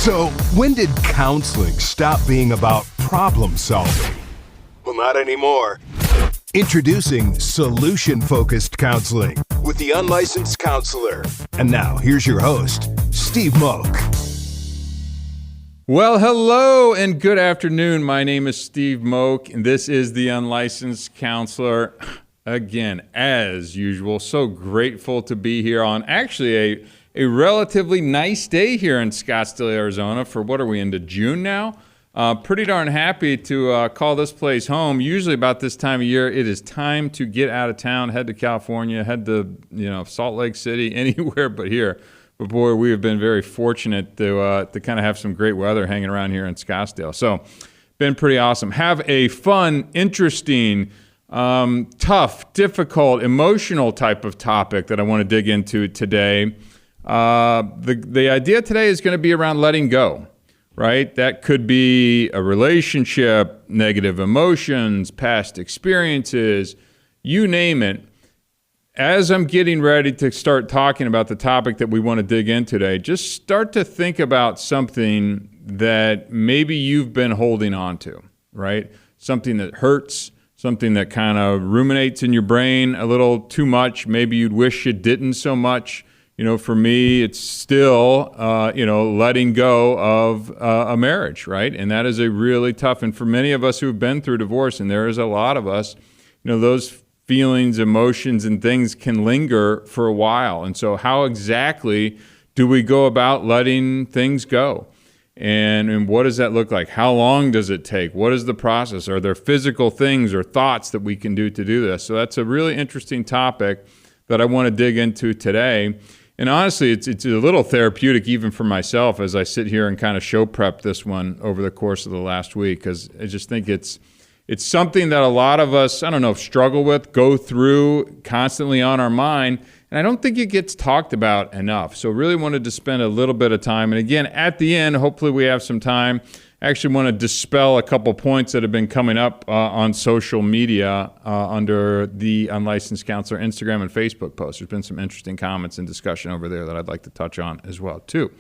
So, when did counseling stop being about problem solving? Well, not anymore. Introducing solution-focused counseling with the unlicensed counselor. And now, here's your host, Steve Moak. Well, hello and good afternoon. My name is Steve Moak, and this is the Unlicensed Counselor. Again, as usual, so grateful to be here on actually a relatively nice day here in Scottsdale, Arizona for what are we into June now? Pretty darn happy to call this place home. Usually about this time of year, it is time to get out of town, head to California, head to Salt Lake City, anywhere but here. But boy, we have been very fortunate to kind of have some great weather hanging around here in Scottsdale. So, been pretty awesome. Have a fun, interesting, tough, difficult, emotional type of topic that I want to dig into today. The idea today is going to be around letting go, right? That could be a relationship, negative emotions, past experiences, you name it. As I'm getting ready to start talking about the topic that we want to dig in today, just start to think about something that maybe you've been holding on to, right? Something that hurts, something that kind of ruminates in your brain a little too much. Maybe you'd wish it didn't so much. For me, it's still, letting go of a marriage, right? And that is a really tough, and for many of us who've been through divorce, and there is a lot of us, those feelings, emotions, and things can linger for a while. And so how exactly do we go about letting things go? And what does that look like? How long does it take? What is the process? Are there physical things or thoughts that we can do to do this? So that's a really interesting topic that I want to dig into today. And honestly, it's a little therapeutic even for myself as I sit here and kind of show prep this one over the course of the last week, because I just think it's something that a lot of us, struggle with, go through constantly on our mind. And I don't think it gets talked about enough. So really wanted to spend a little bit of time. And again, at the end, hopefully we have some time. I actually want to dispel a couple points that have been coming up on social media under the Unlicensed Counselor Instagram and Facebook posts. There's been some interesting comments and discussion over there that I'd like to touch on as well, too.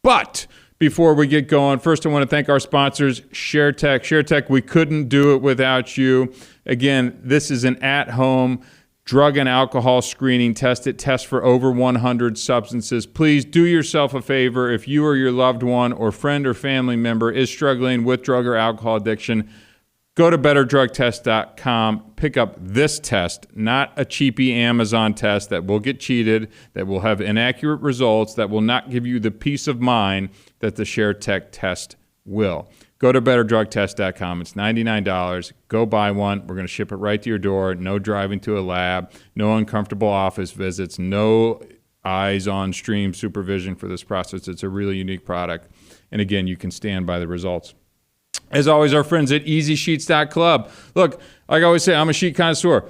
But before we get going, first I want to thank our sponsors, ShareTech. ShareTech, we couldn't do it without you. Again, this is an at-home drug and alcohol screening test. It tests for over 100 substances. Please do yourself a favor. If you or your loved one or friend or family member is struggling with drug or alcohol addiction, go to betterdrugtest.com, pick up this test, not a cheapy Amazon test that will get cheated, that will have inaccurate results, that will not give you the peace of mind that the ShareTech test will. Go to betterdrugtest.com. It's $99. Go buy one. We're going to ship it right to your door. No driving to a lab, no uncomfortable office visits, no eyes on stream supervision for this process. It's a really unique product. And again, you can stand by the results. As always, our friends at EasySheets.club. Look, like I always say, I'm a sheet connoisseur.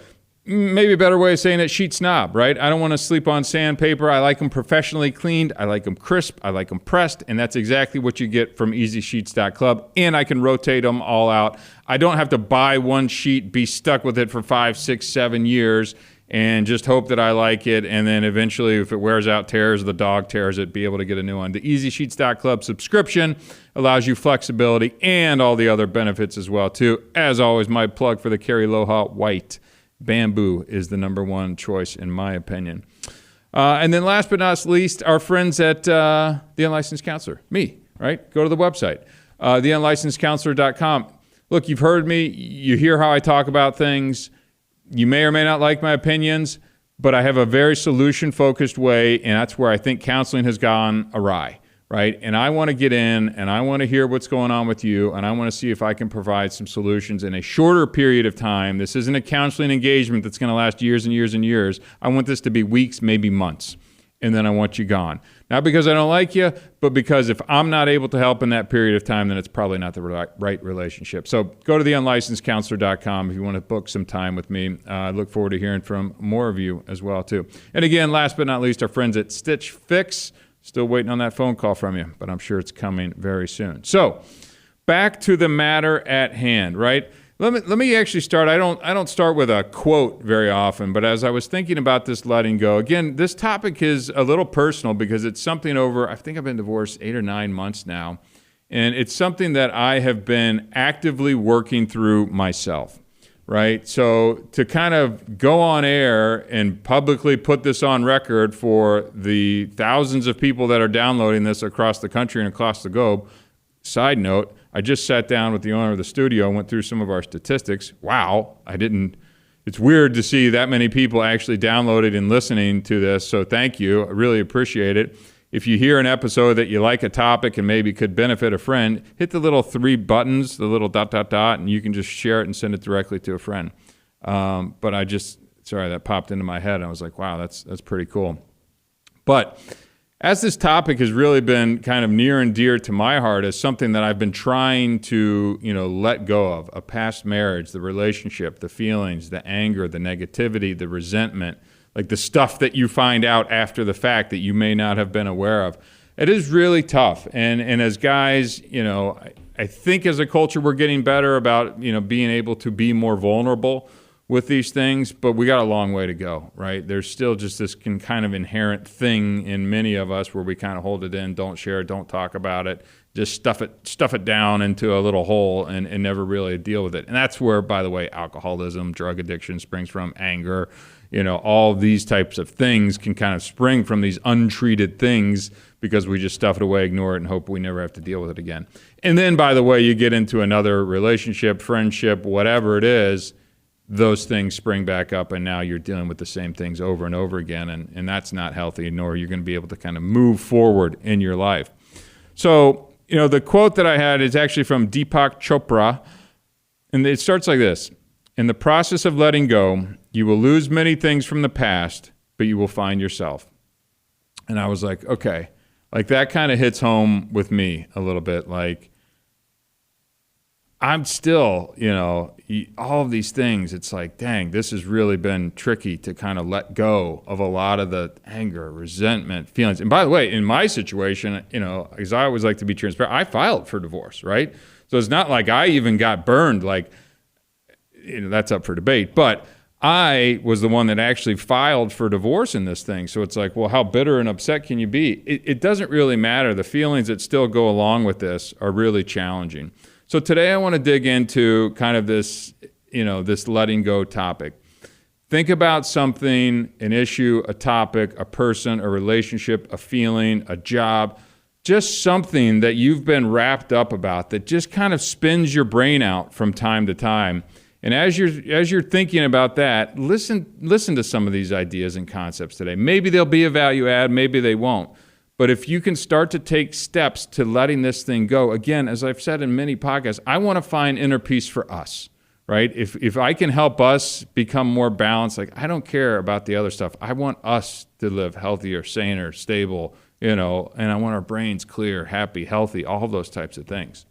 Maybe a better way of saying it, sheet snob, right? I don't want to sleep on sandpaper. I like them professionally cleaned. I like them crisp. I like them pressed. And that's exactly what you get from EasySheets.club. And I can rotate them all out. I don't have to buy one sheet, be stuck with it for 5, 6, 7 years, and just hope that I like it. And then eventually, if it wears out, tears, the dog tears it, be able to get a new one. The EasySheets.club subscription allows you flexibility and all the other benefits as well, too. As always, my plug for the Carry Aloha White Bamboo is the number one choice, in my opinion. And then last but not least, our friends at The Unlicensed Counselor, me, right? Go to the website, theunlicensedcounselor.com. Look, you've heard me. You hear how I talk about things. You may or may not like my opinions, but I have a very solution-focused way, and that's where I think counseling has gone awry, right? And I want to get in, and I want to hear what's going on with you, and I want to see if I can provide some solutions in a shorter period of time. This isn't a counseling engagement that's going to last years and years and years. I want this to be weeks, maybe months, and then I want you gone. Not because I don't like you, but because if I'm not able to help in that period of time, then it's probably not the right relationship. So go to theunlicenskedcounselor.com if you want to book some time with me. I look forward to hearing from more of you as well, too. And again, last but not least, our friends at Stitch Fix. Still waiting on that phone call from you, but I'm sure it's coming very soon. So back to the matter at hand, right? Let me actually start. I don't start with a quote very often, but as I was thinking about this letting go, again, this topic is a little personal because it's something over, I think I've been divorced 8 or 9 months now, and it's something that I have been actively working through myself, right? So to kind of go on air and publicly put this on record for the thousands of people that are downloading this across the country and across the globe, side note, I just sat down with the owner of the studio and went through some of our statistics. Wow, it's weird to see that many people actually downloaded and listening to this, so thank you. I really appreciate it. If you hear an episode that you like a topic and maybe could benefit a friend, hit the little 3 buttons, the little ... and you can just share it and send it directly to a friend. But that popped into my head, and I was like, wow, that's pretty cool. But as this topic has really been kind of near and dear to my heart as something that I've been trying to, let go of, a past marriage, the relationship, the feelings, the anger, the negativity, the resentment, like the stuff that you find out after the fact that you may not have been aware of. It is really tough. And as guys, I think as a culture we're getting better about, being able to be more vulnerable with these things, but we got a long way to go, right? There's still just this kind of inherent thing in many of us where we kind of hold it in, don't share it, don't talk about it, just stuff it down into a little hole and never really deal with it. And that's where, by the way, alcoholism, drug addiction springs from, anger, all these types of things can kind of spring from these untreated things because we just stuff it away, ignore it, and hope we never have to deal with it again. And then, by the way, you get into another relationship, friendship, whatever it is, those things spring back up, and now you're dealing with the same things over and over again, and that's not healthy, nor are you going to be able to kind of move forward in your life. So, the quote that I had is actually from Deepak Chopra, and it starts like this. In the process of letting go, you will lose many things from the past, but you will find yourself. And I was like, okay, like that kind of hits home with me a little bit, like I'm still, all of these things, it's like, dang, this has really been tricky to kind of let go of a lot of the anger, resentment, feelings. And by the way, in my situation, because I always like to be transparent, I filed for divorce, right? So it's not like I even got burned, like, that's up for debate. But I was the one that actually filed for divorce in this thing. So it's like, well, how bitter and upset can you be? It doesn't really matter. The feelings that still go along with this are really challenging. So today I want to dig into kind of this, this letting go topic. Think about something, an issue, a topic, a person, a relationship, a feeling, a job, just something that you've been wrapped up about that just kind of spins your brain out from time to time. And as you're thinking about that, listen to some of these ideas and concepts today. Maybe they'll be a value add, maybe they won't. But if you can start to take steps to letting this thing go, again, as I've said in many podcasts, I want to find inner peace for us, right? If I can help us become more balanced, like I don't care about the other stuff. I want us to live healthier, saner, stable, and I want our brains clear, happy, healthy, all of those types of things.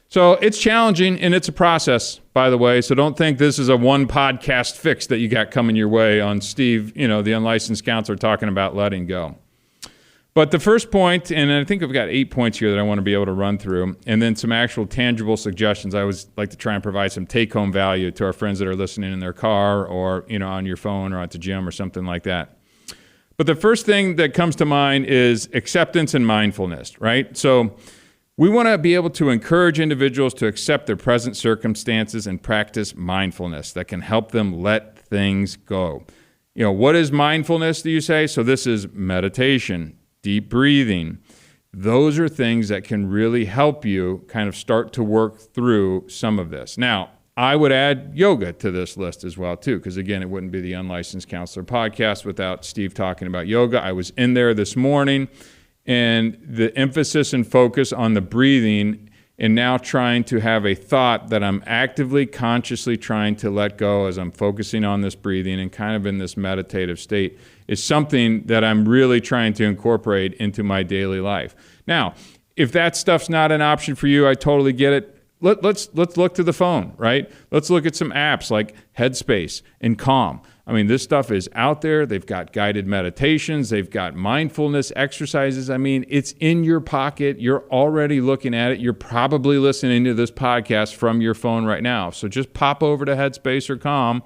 So it's challenging, and it's a process, by the way. So don't think this is a one podcast fix that you got coming your way on Steve, the unlicensed counselor, talking about letting go. But the first point, and I think I've got 8 points here that I want to be able to run through, and then some actual tangible suggestions. I always like to try and provide some take-home value to our friends that are listening in their car or, on your phone or at the gym or something like that. But the first thing that comes to mind is acceptance and mindfulness, right? So we want to be able to encourage individuals to accept their present circumstances and practice mindfulness that can help them let things go. What is mindfulness, do you say? So this is meditation, deep breathing. Those are things that can really help you kind of start to work through some of this. Now, I would add yoga to this list as well, too, because, again, it wouldn't be the Unlicensed Counselor podcast without Steve talking about yoga. I was in there this morning, and the emphasis and focus on the breathing and now trying to have a thought that I'm actively, consciously trying to let go as I'm focusing on this breathing and kind of in this meditative state is something that I'm really trying to incorporate into my daily life. Now, if that stuff's not an option for you, I totally get it. let's look to the phone, right? Let's look at some apps like Headspace and Calm. I mean, this stuff is out there. They've got guided meditations. They've got mindfulness exercises. I mean, it's in your pocket. You're already looking at it. You're probably listening to this podcast from your phone right now. So just pop over to Headspace or Calm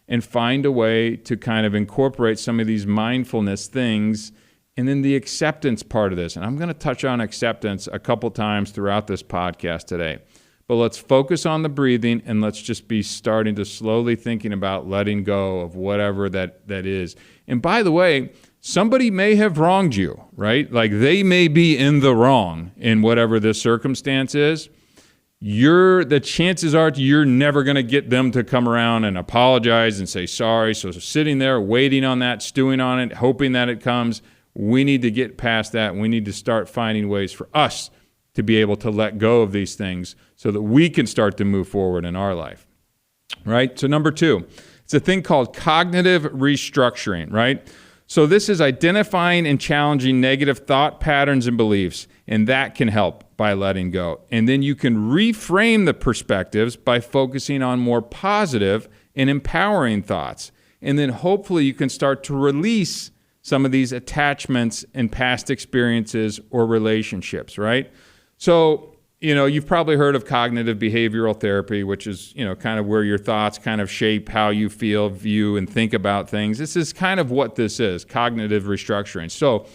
and find a way to kind of incorporate some of these mindfulness things. And then the acceptance part of this. And I'm going to touch on acceptance a couple times throughout this podcast today. But let's focus on the breathing, and let's just be starting to slowly thinking about letting go of whatever that is. And by the way, somebody may have wronged you, right? Like they may be in the wrong in whatever this circumstance is. The chances are you're never going to get them to come around and apologize and say sorry. So sitting there waiting on that, stewing on it, hoping that it comes, we need to get past that. We need to start finding ways for us to be able to let go of these things so that we can start to move forward in our life, right? So number 2, it's a thing called cognitive restructuring, right? So this is identifying and challenging negative thought patterns and beliefs, and that can help by letting go. And then you can reframe the perspectives by focusing on more positive and empowering thoughts. And then hopefully you can start to release some of these attachments and past experiences or relationships, right? So, you've probably heard of cognitive behavioral therapy, which is, kind of where your thoughts kind of shape how you feel, view, and think about things. This is kind of what this is, cognitive restructuring. So,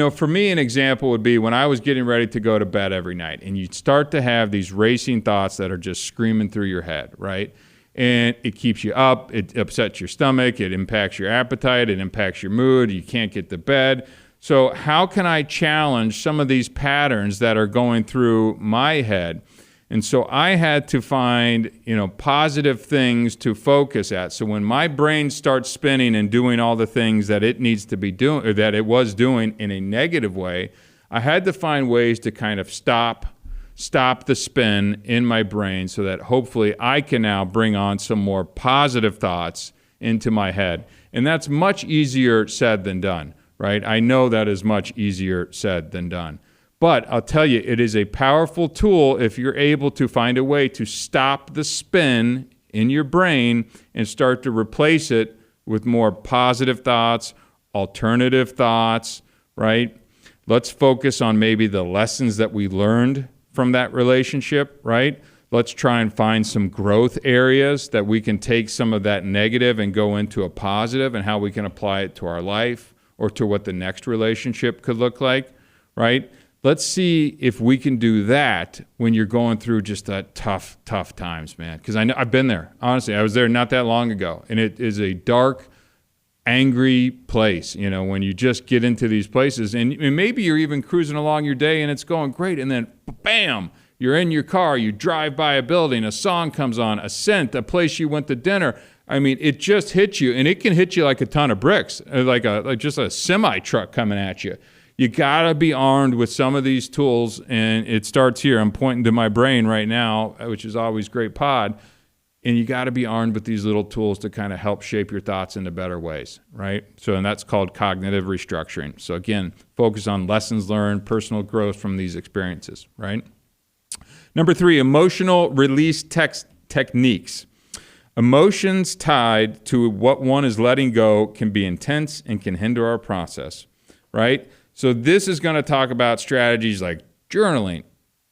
for me, an example would be when I was getting ready to go to bed every night, and you'd start to have these racing thoughts that are just screaming through your head, right? And it keeps you up, it upsets your stomach, it impacts your appetite, it impacts your mood, you can't get to bed. So how can I challenge some of these patterns that are going through my head? And so I had to find, positive things to focus at. So when my brain starts spinning and doing all the things that it needs to be doing, or that it was doing in a negative way, I had to find ways to kind of stop the spin in my brain so that hopefully I can now bring on some more positive thoughts into my head. And that's much easier said than done. Right? I know that is much easier said than done. But I'll tell you, it is a powerful tool if you're able to find a way to stop the spin in your brain and start to replace it with more positive thoughts, alternative thoughts, right? Let's focus on maybe the lessons that we learned from that relationship, right? Let's try and find some growth areas that we can take some of that negative and go into a positive, and how we can apply it to our life or to what the next relationship could look like, right? Let's see if we can do that when you're going through just that tough times, man. Because I've been there. Honestly, I was there not that long ago. And it is a dark, angry place, when you just get into these places. And maybe you're even cruising along your day and it's going great. And then, bam, you're in your car, you drive by a building, a song comes on, a scent, a place you went to dinner. I mean, it just hits you, and it can hit you like a ton of bricks, like just a semi truck coming at you. You gotta be armed with some of these tools, and it starts here. I'm pointing to my brain right now, which is always great pod, and you gotta be armed with these little tools to kind of help shape your thoughts into better ways, right? So, and that's called cognitive restructuring. So again, focus on lessons learned, personal growth from these experiences, right? Number 3, emotional release techniques. Emotions tied to what one is letting go can be intense and can hinder our process, right? So this is going to talk about strategies like journaling,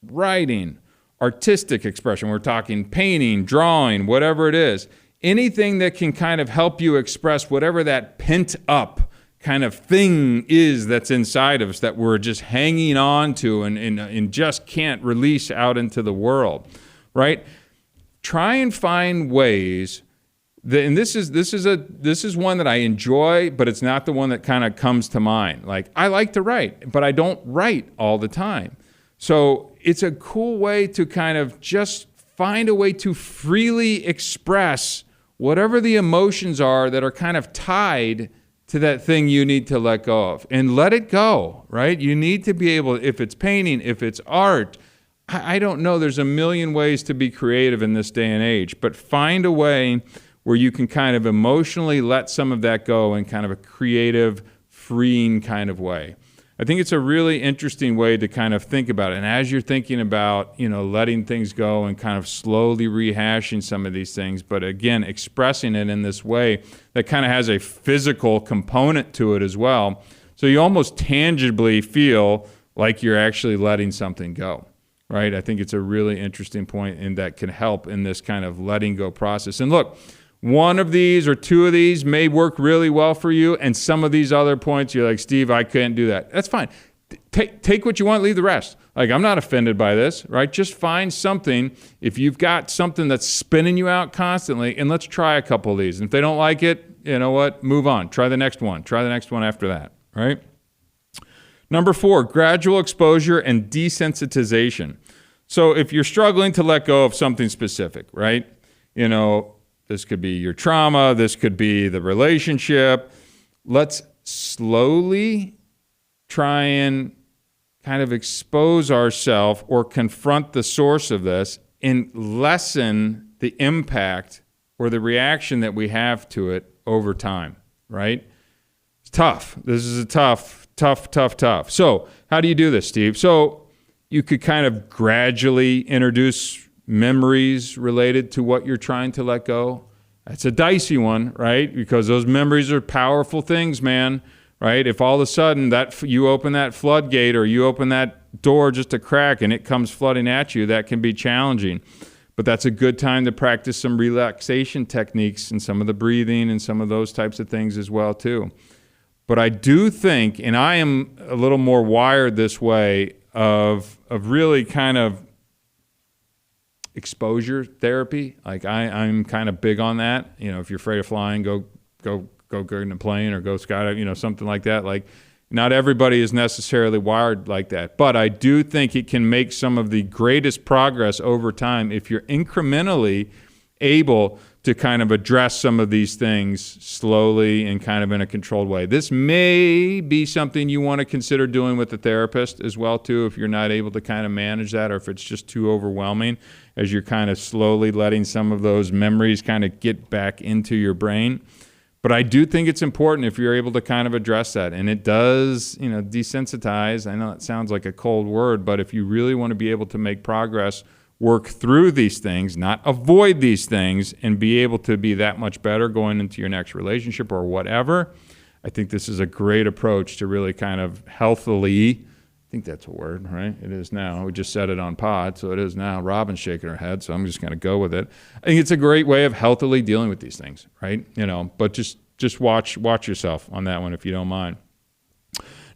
writing, artistic expression. We're talking painting, drawing, whatever it is. Anything that can kind of help you express whatever that pent up kind of thing is that's inside of us that we're just hanging on to and just can't release out into the world, right? Try and find ways that, and this is one that I enjoy, but it's not the one that kind of comes to mind. Like, I like to write, but I don't write all the time. So it's a cool way to kind of just find a way to freely express whatever the emotions are that are kind of tied to that thing you need to let go of, and let it go, right? You need to be able, if it's painting, if it's art, I don't know, there's a million ways to be creative in this day and age, but find a way where you can kind of emotionally let some of that go in kind of a creative, freeing kind of way. I think it's a really interesting way to kind of think about it. And as you're thinking about, letting things go and kind of slowly rehashing some of these things, but again, expressing it in this way that kind of has a physical component to it as well. So you almost tangibly feel like you're actually letting something go, right? I think it's a really interesting point, and that can help in this kind of letting go process. And look, one of these or two of these may work really well for you, and some of these other points, you're like, Steve, I can't do that. That's fine. Take what you want, leave the rest. Like, I'm not offended by this, right? Just find something. If you've got something that's spinning you out constantly, and let's try a couple of these. And if they don't like it, you know what? Move on. Try the next one. Try the next one after that, right? Number 4, gradual exposure and desensitization. So if you're struggling to let go of something specific, right? This could be your trauma. This could be the relationship. Let's slowly try and kind of expose ourselves or confront the source of this and lessen the impact or the reaction that we have to it over time, right? It's tough. This is a tough. So how do you do this, Steve? So you could kind of gradually introduce memories related to what you're trying to let go. That's a dicey one, right? Because those memories are powerful things, man, right? If all of a sudden that you open that floodgate or you open that door just a crack and it comes flooding at you, that can be challenging. But that's a good time to practice some relaxation techniques and some of the breathing and some of those types of things as well too. But I do think, and I am a little more wired this way, of really kind of exposure therapy. Like I'm kind of big on that. If you're afraid of flying, go get in a plane or go skydiving, something like that. Like, not everybody is necessarily wired like that. But I do think it can make some of the greatest progress over time if you're incrementally able to kind of address some of these things slowly and kind of in a controlled way. This may be something you want to consider doing with a therapist as well too, if you're not able to kind of manage that, or if it's just too overwhelming as you're kind of slowly letting some of those memories kind of get back into your brain. But I do think it's important if you're able to kind of address that. And it does, desensitize. I know it sounds like a cold word, but if you really want to be able to make progress, work through these things, not avoid these things, and be able to be that much better going into your next relationship or whatever, I think this is a great approach to really kind of healthily, I think that's a word, right? It is now. We just said it on pod, so it is now. Robin's shaking her head, so I'm just going to go with it. I think it's a great way of healthily dealing with these things, right? But just watch yourself on that one if you don't mind.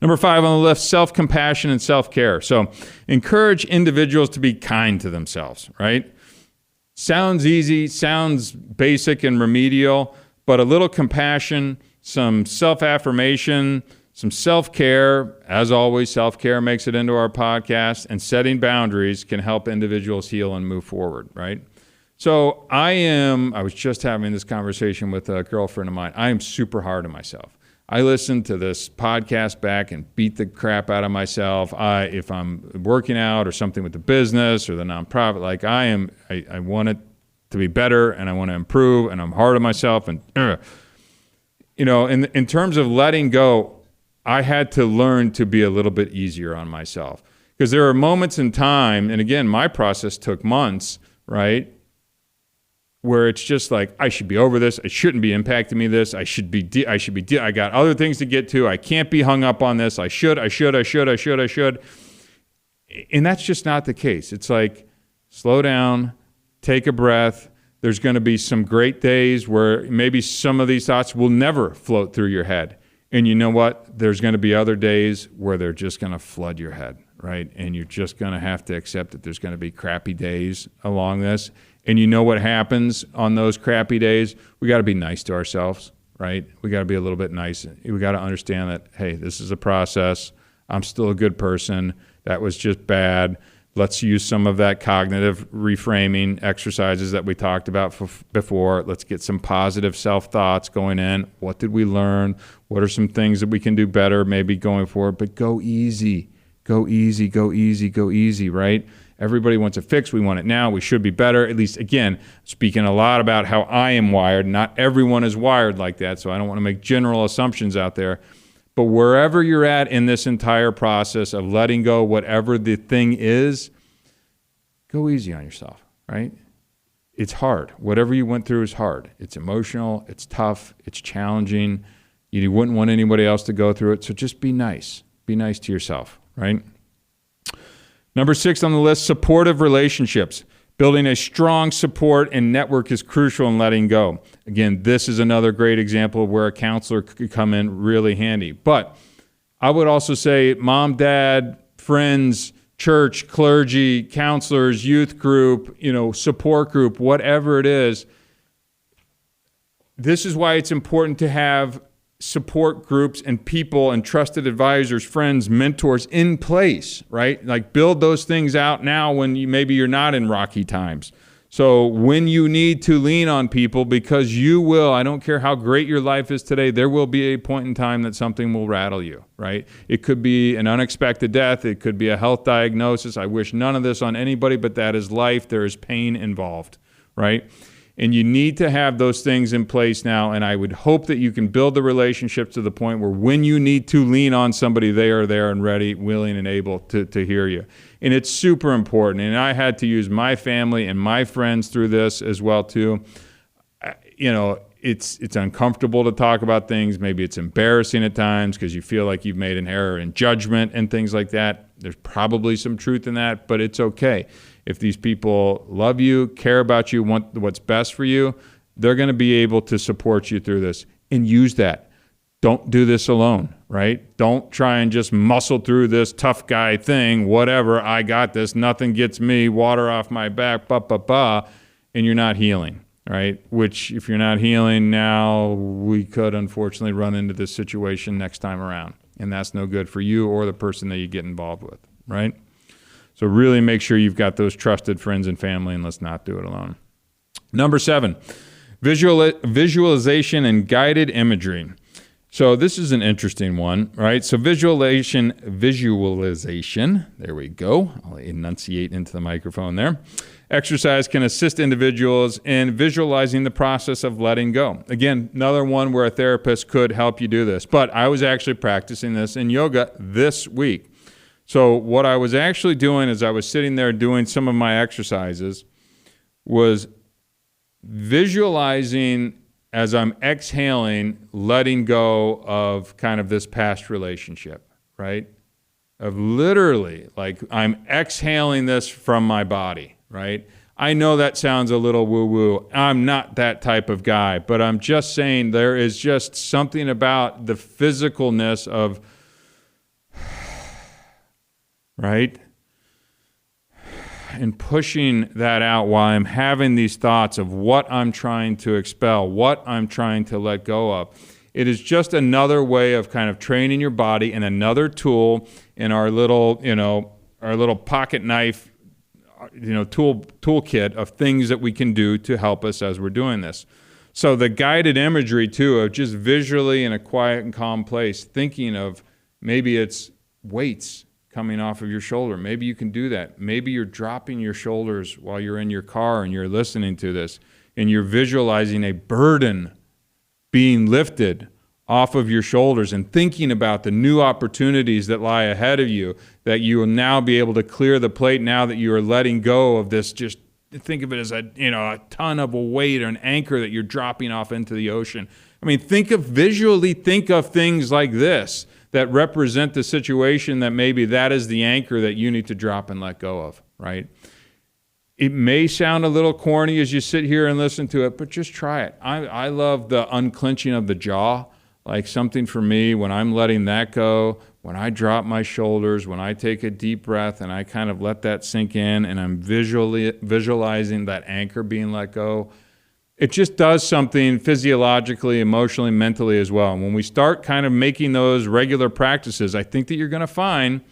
Number 5 on the list, self-compassion and self-care. So encourage individuals to be kind to themselves, right? Sounds easy, sounds basic and remedial, but a little compassion, some self-affirmation, some self-care, as always, self-care makes it into our podcast, and setting boundaries can help individuals heal and move forward, right? So I was just having this conversation with a girlfriend of mine. I am super hard on myself. I listen to this podcast back and beat the crap out of myself. If I'm working out or something with the business or the nonprofit, like I want it to be better and I want to improve, and I'm hard on myself. And in terms of letting go, I had to learn to be a little bit easier on myself, because there are moments in time, and again, my process took months, right? Where it's just like, I should be over this. It shouldn't be impacting me this. I got other things to get to. I can't be hung up on this. I should. And that's just not the case. It's like, slow down, take a breath. There's going to be some great days where maybe some of these thoughts will never float through your head. And you know what? There's going to be other days where they're just going to flood your head, right? And you're just going to have to accept that there's going to be crappy days along this. And you know what happens on those crappy days? We got to be nice to ourselves, right? We got to be a little bit nice. We got to understand that, hey, this is a process. I'm still a good person. That was just bad. Let's use some of that cognitive reframing exercises that we talked about before. Let's get some positive self-thoughts going in. What did we learn? What are some things that we can do better maybe going forward? But go easy, right? Everybody wants a fix. We want it now. We should be better. At least, again, speaking a lot about how I am wired. Not everyone is wired like that, so I don't want to make general assumptions out there. But wherever you're at in this entire process of letting go, whatever the thing is, go easy on yourself, right? It's hard. Whatever you went through is hard. It's emotional, it's tough, it's challenging. You wouldn't want anybody else to go through it, so just be nice. Be nice to yourself, right? Number 6 on the list, supportive relationships. Building a strong support and network is crucial in letting go. Again, this is another great example of where a counselor could come in really handy. But I would also say mom, dad, friends, church, clergy, counselors, youth group, support group, whatever it is. This is why it's important to have support groups and people and trusted advisors, friends, mentors in place, right? Like build those things out now when maybe you're not in rocky times. So when you need to lean on people, because you will, I don't care how great your life is today, there will be a point in time that something will rattle you, right? It could be an unexpected death. It could be a health diagnosis. I wish none of this on anybody, but that is life. There is pain involved, right? And you need to have those things in place now. And I would hope that you can build the relationships to the point where when you need to lean on somebody, they are there and ready, willing, and able to hear you. And it's super important. And I had to use my family and my friends through this as well, too. It's uncomfortable to talk about things. Maybe it's embarrassing at times because you feel like you've made an error in judgment and things like that. There's probably some truth in that, but it's okay. If these people love you, care about you, want what's best for you, they're going to be able to support you through this. And use that. Don't do this alone, right? Don't try and just muscle through this tough guy thing, whatever, I got this, nothing gets me, water off my back, and you're not healing, right? Which, if you're not healing now, we could unfortunately run into this situation next time around. And that's no good for you or the person that you get involved with, right? So really make sure you've got those trusted friends and family, and let's not do it alone. Number 7, visualization and guided imagery. So this is an interesting one, right? So visualization, there we go. I'll enunciate into the microphone there. Exercise can assist individuals in visualizing the process of letting go. Again, another one where a therapist could help you do this. But I was actually practicing this in yoga this week. So what I was actually doing is I was sitting there doing some of my exercises, was visualizing as I'm exhaling, letting go of kind of this past relationship, right? Of literally, like I'm exhaling this from my body, right? I know that sounds a little woo-woo. I'm not that type of guy, but I'm just saying there is just something about the physicalness of, right? And pushing that out while I'm having these thoughts of what I'm trying to expel, what I'm trying to let go of. It is just another way of kind of training your body, and another tool in our little pocket knife, toolkit of things that we can do to help us as we're doing this. So the guided imagery too, of just visually in a quiet and calm place, thinking of maybe it's weights coming off of your shoulder. Maybe you can do that. Maybe you're dropping your shoulders while you're in your car and you're listening to this, and you're visualizing a burden being lifted off of your shoulders and thinking about the new opportunities that lie ahead of you, that you will now be able to clear the plate now that you are letting go of this. Just think of it as a ton of a weight or an anchor that you're dropping off into the ocean. I mean, visually think of things like this that represent the situation that maybe that is the anchor that you need to drop and let go of, right? It may sound a little corny as you sit here and listen to it, but just try it. I love the unclenching of the jaw, like something for me when I'm letting that go, when I drop my shoulders, when I take a deep breath and I kind of let that sink in and I'm visualizing that anchor being let go. It just does something physiologically, emotionally, mentally as well. And when we start kind of making those regular practices, I think that you're going to find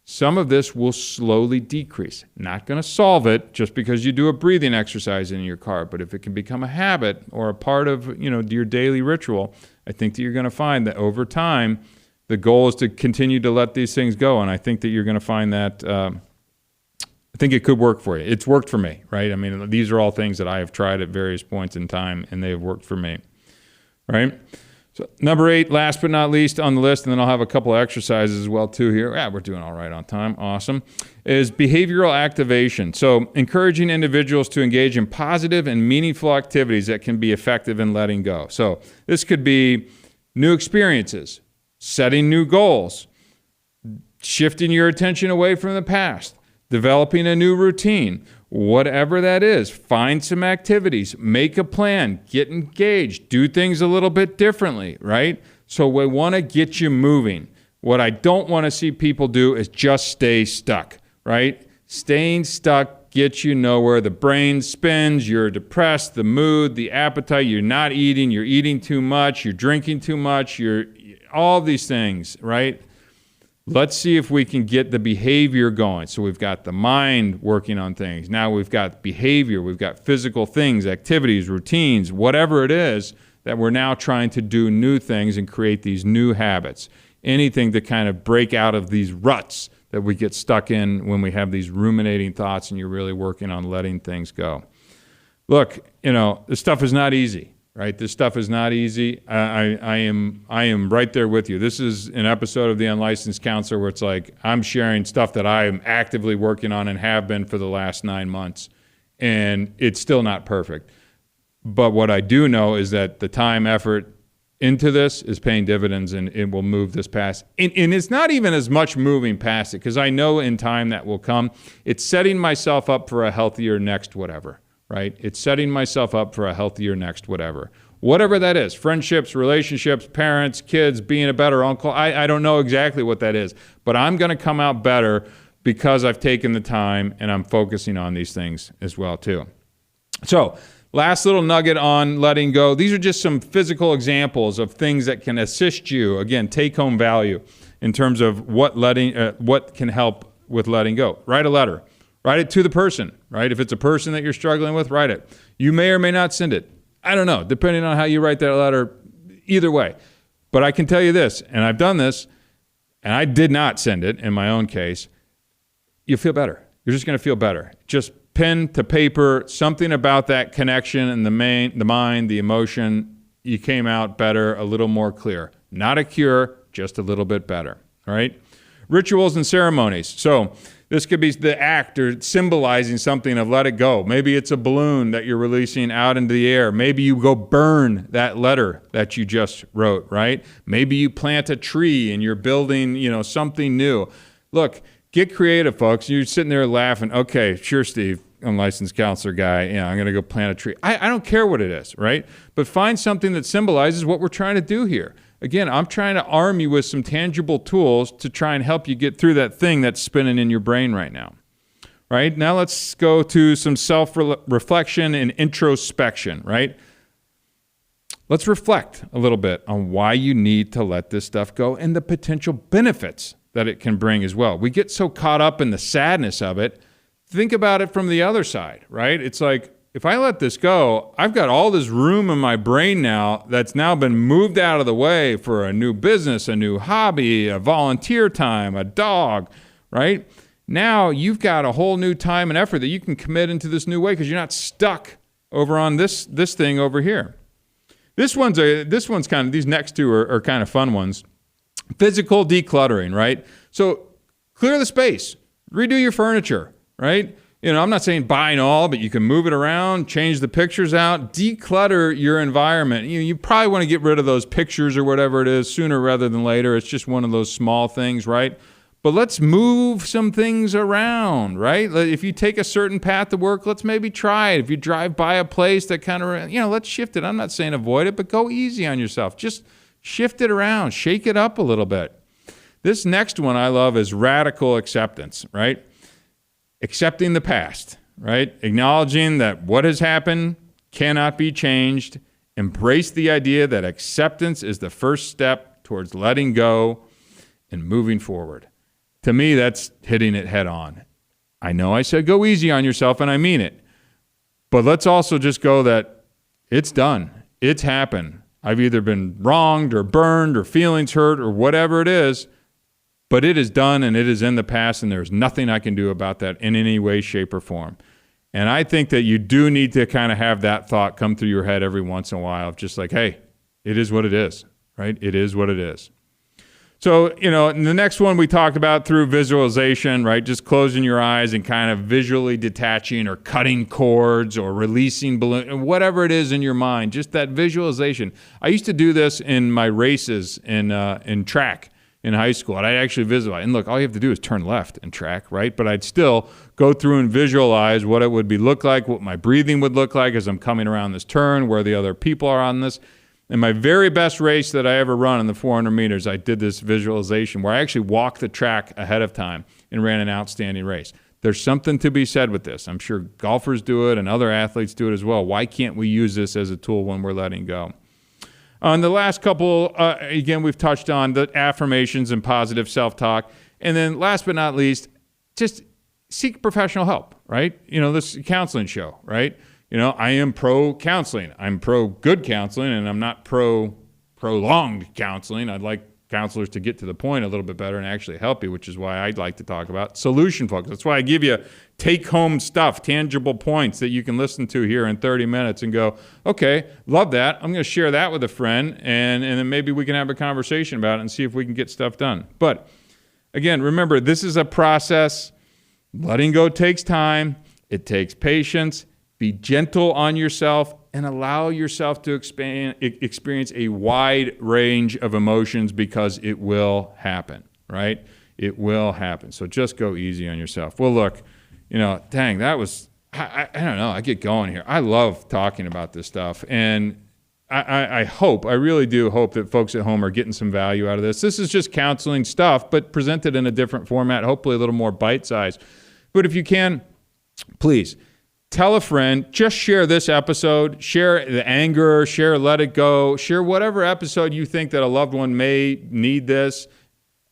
some of this will slowly decrease. Not going to solve it just because you do a breathing exercise in your car, but if it can become a habit or a part of your daily ritual, I think that you're going to find that over time, the goal is to continue to let these things go. And I think that you're going to find that I think it could work for you. It's worked for me, right? I mean, these are all things that I have tried at various points in time, and they have worked for me, right? So number 8, last but not least on the list, and then I'll have a couple of exercises as well too here. Yeah, we're doing all right on time. Awesome. Is behavioral activation. So encouraging individuals to engage in positive and meaningful activities that can be effective in letting go. So this could be new experiences, setting new goals, shifting your attention away from the past, developing a new routine, whatever that is. Find some activities, make a plan, get engaged, do things a little bit differently, right? So we want to get you moving. What I don't want to see people do is just stay stuck, right? Staying stuck gets you nowhere. The brain spins, you're depressed, the mood, the appetite, you're not eating, you're eating too much, you're drinking too much, all these things, right? Let's see if we can get the behavior going. So we've got the mind working on things. Now we've got behavior. We've got physical things, activities, routines, whatever it is that we're now trying to do new things and create these new habits. Anything to kind of break out of these ruts that we get stuck in when we have these ruminating thoughts and you're really working on letting things go. Look, this stuff is not easy. Right? This stuff is not easy. I am right there with you. This is an episode of The Unlicensed Counselor where it's like I'm sharing stuff that I am actively working on and have been for the last 9 months. And it's still not perfect. But what I do know is that the time, effort into this is paying dividends and it will move this past. And it's not even as much moving past it because I know in time that will come. It's setting myself up for a healthier next whatever. Right? It's setting myself up for a healthier next whatever. Whatever that is, friendships, relationships, parents, kids, being a better uncle. I don't know exactly what that is, but I'm going to come out better because I've taken the time and I'm focusing on these things as well too. So last little nugget on letting go. These are just some physical examples of things that can assist you. Again, take home value in terms of what can help with letting go. Write a letter. Write it to the person, right? If it's a person that you're struggling with, write it. You may or may not send it. I don't know, depending on how you write that letter, either way. But I can tell you this, and I've done this, and I did not send it in my own case, you'll feel better. You're just going to feel better. Just pen to paper, something about that connection and the mind, the emotion, you came out better, a little more clear. Not a cure, just a little bit better, all right? Rituals and ceremonies. So this could be the act or symbolizing something of let it go. Maybe it's a balloon that you're releasing out into the air. Maybe you go burn that letter that you just wrote, right? Maybe you plant a tree and you're building, something new. Look, get creative, folks. You're sitting there laughing. Okay, sure, Steve, unlicensed counselor guy. I'm going to go plant a tree. I don't care what it is, right? But find something that symbolizes what we're trying to do here. Again, I'm trying to arm you with some tangible tools to try and help you get through that thing that's spinning in your brain right now. Right? Now let's go to some self-reflection and introspection, right? Let's reflect a little bit on why you need to let this stuff go and the potential benefits that it can bring as well. We get so caught up in the sadness of it. Think about it from the other side, right? It's like, if I let this go, I've got all this room in my brain now that's now been moved out of the way for a new business, a new hobby, a volunteer time, a dog, right? Now you've got a whole new time and effort that you can commit into this new way because you're not stuck over on this thing over here. This one's kind of, these next two are kind of fun ones. Physical decluttering, right? So clear the space, redo your furniture, right? I'm not saying buy and all, but you can move it around, change the pictures out, declutter your environment. You probably want to get rid of those pictures or whatever it is sooner rather than later. It's just one of those small things, right? But let's move some things around, right? If you take a certain path to work, let's maybe try it. If you drive by a place that kind of, let's shift it. I'm not saying avoid it, but go easy on yourself. Just shift it around, shake it up a little bit. This next one I love is radical acceptance, right? Accepting the past, right? Acknowledging that what has happened cannot be changed. Embrace the idea that acceptance is the first step towards letting go and moving forward. To me, that's hitting it head on. I know I said go easy on yourself, and I mean it. But let's also just go that it's done. It's happened. I've either been wronged or burned or feelings hurt or whatever it is. But it is done and it is in the past and there's nothing I can do about that in any way, shape, or form. And I think that you do need to kind of have that thought come through your head every once in a while of just like, hey, it is what it is, right? It is what it is. So, in the next one we talked about through visualization, right? Just closing your eyes and kind of visually detaching or cutting cords or releasing balloon, whatever it is in your mind, just that visualization. I used to do this in my races in track in high school, and I'd actually visualize. And look, all you have to do is turn left in track, right? But I'd still go through and visualize what it would look like, what my breathing would look like as I'm coming around this turn, where the other people are on this. In my very best race that I ever run in the 400 meters, I did this visualization where I actually walked the track ahead of time and ran an outstanding race. There's something to be said with this. I'm sure golfers do it and other athletes do it as well. Why can't we use this as a tool when we're letting go? On the last couple, again, we've touched on the affirmations and positive self-talk. And then last but not least, just seek professional help, right? This counseling show, right? I am pro counseling. I'm pro good counseling, and I'm not pro prolonged counseling. I'd like counselors to get to the point a little bit better and actually help you, which is why I'd like to talk about solution focus. That's why I give you take-home stuff, tangible points that you can listen to here in 30 minutes and go, okay, love that. I'm going to share that with a friend, and then maybe we can have a conversation about it and see if we can get stuff done. But again, remember, this is a process. Letting go takes time. It takes patience. Be gentle on yourself and allow yourself to experience a wide range of emotions, because it will happen, right? It will happen. So just go easy on yourself. Well, look, dang, that was, I don't know, I get going here. I love talking about this stuff. And I really do hope that folks at home are getting some value out of this. This is just counseling stuff, but presented in a different format, hopefully a little more bite-sized. But if you can, please, tell a friend, just share this episode, share the anger, share let it go, share whatever episode you think that a loved one may need this.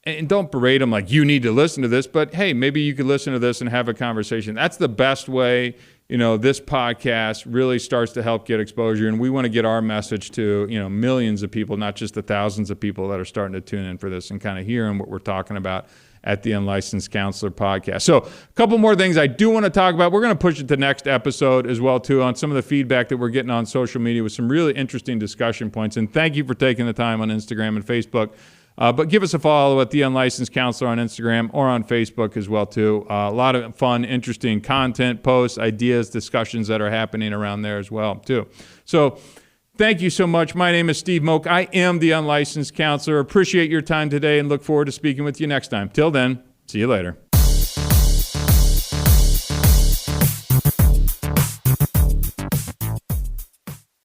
And don't berate them like you need to listen to this, but hey, maybe you could listen to this and have a conversation. That's the best way, this podcast really starts to help get exposure. And we want to get our message to, millions of people, not just the thousands of people that are starting to tune in for this and kind of hearing what we're talking about at the Unlicensed Counselor Podcast. So a couple more things I do want to talk about. We're going to push it to next episode as well, too, on some of the feedback that we're getting on social media with some really interesting discussion points. And thank you for taking the time on Instagram and Facebook. But give us a follow at the Unlicensed Counselor on Instagram or on Facebook as well, too. A lot of fun, interesting content, posts, ideas, discussions that are happening around there as well, too. So thank you so much. My name is Steve Moak. I am the Unlicensed Counselor. Appreciate your time today and look forward to speaking with you next time. Till then, see you later.